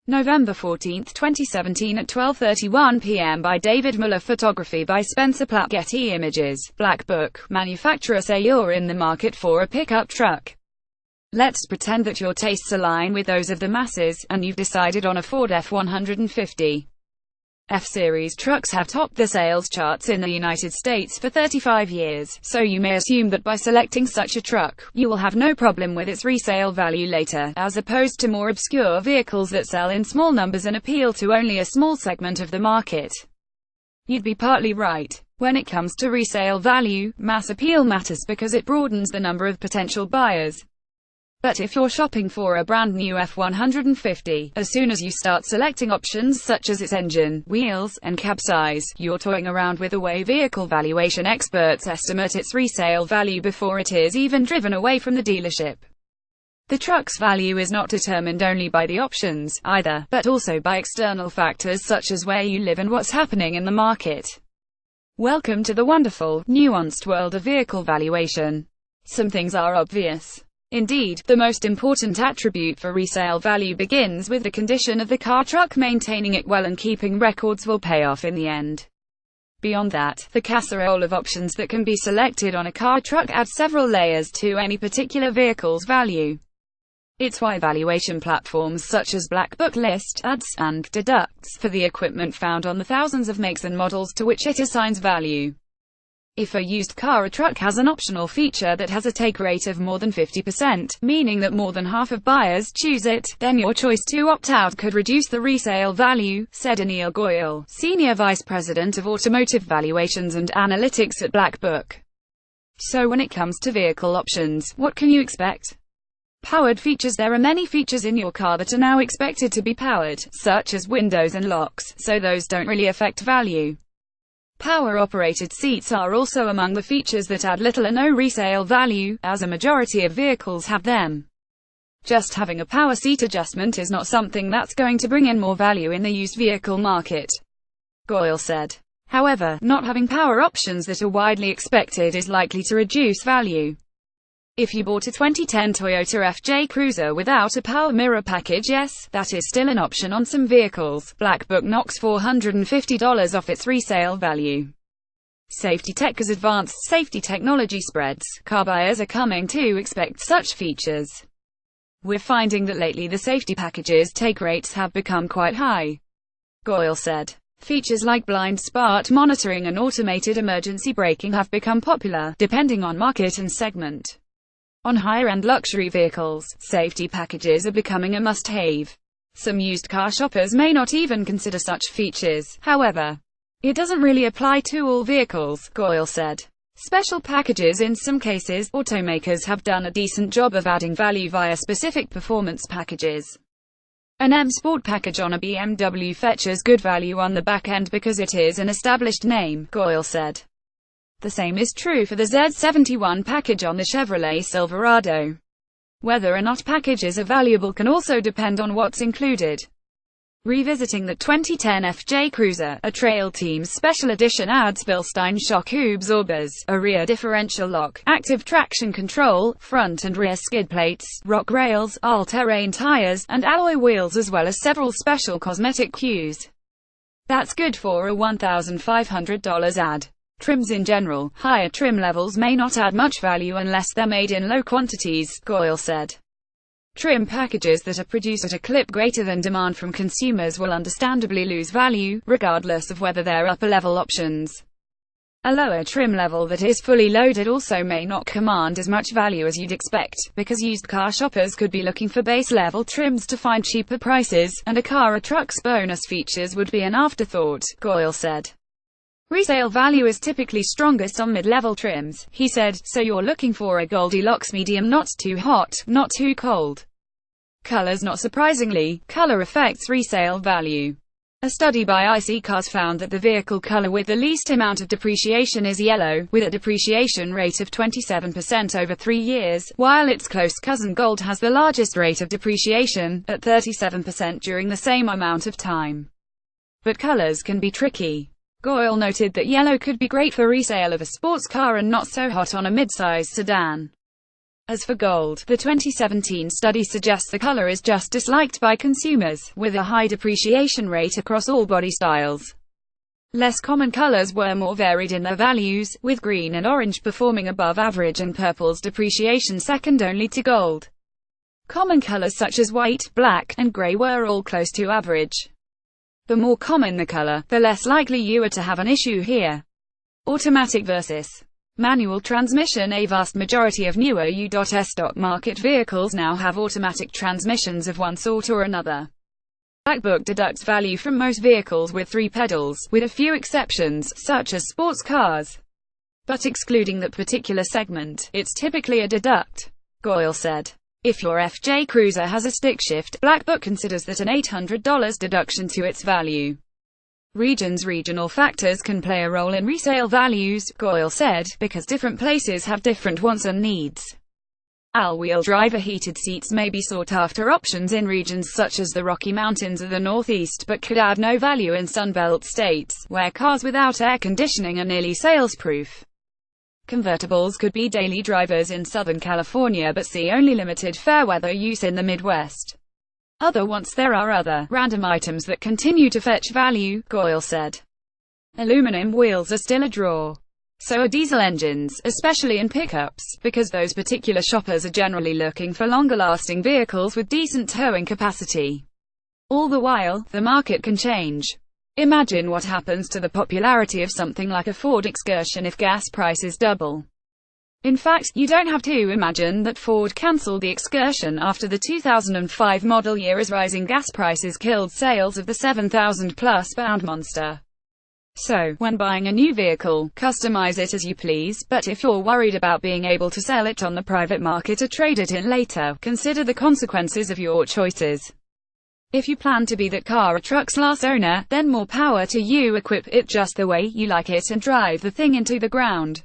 November 14, 2017 at 12:31 p.m. by David Muller. Photography by Spencer Platt. Getty Images. Black Book. Manufacturer say you're in the market for a pickup truck. Let's pretend that your tastes align with those of the masses, and you've decided on a Ford F-150. F-Series trucks have topped the sales charts in the United States for 35 years, so you may assume that by selecting such a truck, you will have no problem with its resale value later, as opposed to more obscure vehicles that sell in small numbers and appeal to only a small segment of the market. You'd be partly right. When it comes to resale value, mass appeal matters because it broadens the number of potential buyers. But if you're shopping for a brand new F-150, as soon as you start selecting options such as its engine, wheels, and cab size, you're toying around with the way vehicle valuation experts estimate its resale value before it is even driven away from the dealership. The truck's value is not determined only by the options, either, but also by external factors such as where you live and what's happening in the market. Welcome to the wonderful, nuanced world of vehicle valuation. Some things are obvious. Indeed, the most important attribute for resale value begins with the condition of the car. Truck maintaining it well and keeping records will pay off in the end. Beyond that, the casserole of options that can be selected on a car truck adds several layers to any particular vehicle's value. It's why valuation platforms such as Black Book list, adds, and deducts for the equipment found on the thousands of makes and models to which it assigns value. If a used car or truck has an optional feature that has a take rate of more than 50%, meaning that more than half of buyers choose it, then your choice to opt out could reduce the resale value, said Anil Goyal, Senior Vice President of Automotive Valuations and Analytics at Black Book. So when it comes to vehicle options, what can you expect? Powered features. There are many features in your car that are now expected to be powered, such as windows and locks, so those don't really affect value. Power-operated seats are also among the features that add little or no resale value, as a majority of vehicles have them. Just having a power seat adjustment is not something that's going to bring in more value in the used vehicle market, Goyal said. However, not having power options that are widely expected is likely to reduce value. If you bought a 2010 Toyota FJ Cruiser without a power mirror package, yes, that is still an option on some vehicles. Black Book knocks $450 off its resale value. Safety tech. As advanced safety technology spreads, car buyers are coming to expect such features. We're finding that lately the safety packages take rates have become quite high, Goyal said. Features like blind spot monitoring and automated emergency braking have become popular, depending on market and segment. On higher-end luxury vehicles, safety packages are becoming a must-have. Some used car shoppers may not even consider such features, however. It doesn't really apply to all vehicles, Goyal said. Special packages. In some cases, automakers have done a decent job of adding value via specific performance packages. An M Sport package on a BMW fetches good value on the back end because it is an established name, Goyal said. The same is true for the Z71 package on the Chevrolet Silverado. Whether or not packages are valuable can also depend on what's included. Revisiting the 2010 FJ Cruiser, a Trail Team's Special Edition adds Bilstein shock absorbers, a rear differential lock, active traction control, front and rear skid plates, rock rails, all-terrain tires, and alloy wheels, as well as several special cosmetic cues. That's good for a $1,500 ad. Trims. In general, higher trim levels may not add much value unless they're made in low quantities, Goyal said. Trim packages that are produced at a clip greater than demand from consumers will understandably lose value, regardless of whether they're upper-level options. A lower trim level that is fully loaded also may not command as much value as you'd expect, because used car shoppers could be looking for base-level trims to find cheaper prices, and a car or truck's bonus features would be an afterthought, Goyal said. Resale value is typically strongest on mid-level trims, he said, so you're looking for a Goldilocks medium, not too hot, not too cold. Colors. Not surprisingly, color affects resale value. A study by IC Cars found that the vehicle color with the least amount of depreciation is yellow, with a depreciation rate of 27% over 3 years, while its close cousin gold has the largest rate of depreciation, at 37% during the same amount of time. But colors can be tricky. Goyal noted that yellow could be great for resale of a sports car and not so hot on a mid-size sedan. As for gold, the 2017 study suggests the color is just disliked by consumers, with a high depreciation rate across all body styles. Less common colors were more varied in their values, with green and orange performing above average and purple's depreciation second only to gold. Common colors such as white, black, and gray were all close to average. The more common the color, the less likely you are to have an issue here. Automatic versus manual transmission. A vast majority of newer U.S. stock market vehicles now have automatic transmissions of one sort or another. Black Book deducts value from most vehicles with 3 pedals, with a few exceptions, such as sports cars. But excluding that particular segment, it's typically a deduct, Goyle said. If your FJ Cruiser has a stick shift, Black Book considers that an $800 deduction to its value. Regional factors can play a role in resale values, Goyle said, because different places have different wants and needs. All-wheel drive heated seats may be sought-after options in regions such as the Rocky Mountains or the Northeast, but could add no value in Sunbelt states, where cars without air conditioning are nearly sales-proof. Convertibles could be daily drivers in Southern California but see only limited fair weather use in the Midwest. Other wants. There are other, random items that continue to fetch value, Goyle said. Aluminum wheels are still a draw. So are diesel engines, especially in pickups, because those particular shoppers are generally looking for longer-lasting vehicles with decent towing capacity. All the while, the market can change. Imagine what happens to the popularity of something like a Ford Excursion if gas prices double. In fact, you don't have to imagine that Ford canceled the Excursion after the 2005 model year as rising gas prices killed sales of the 7,000-plus pound monster. So, when buying a new vehicle, customize it as you please, but if you're worried about being able to sell it on the private market or trade it in later, consider the consequences of your choices. If you plan to be that car or truck's last owner, then more power to you. Equip it just the way you like it and drive the thing into the ground.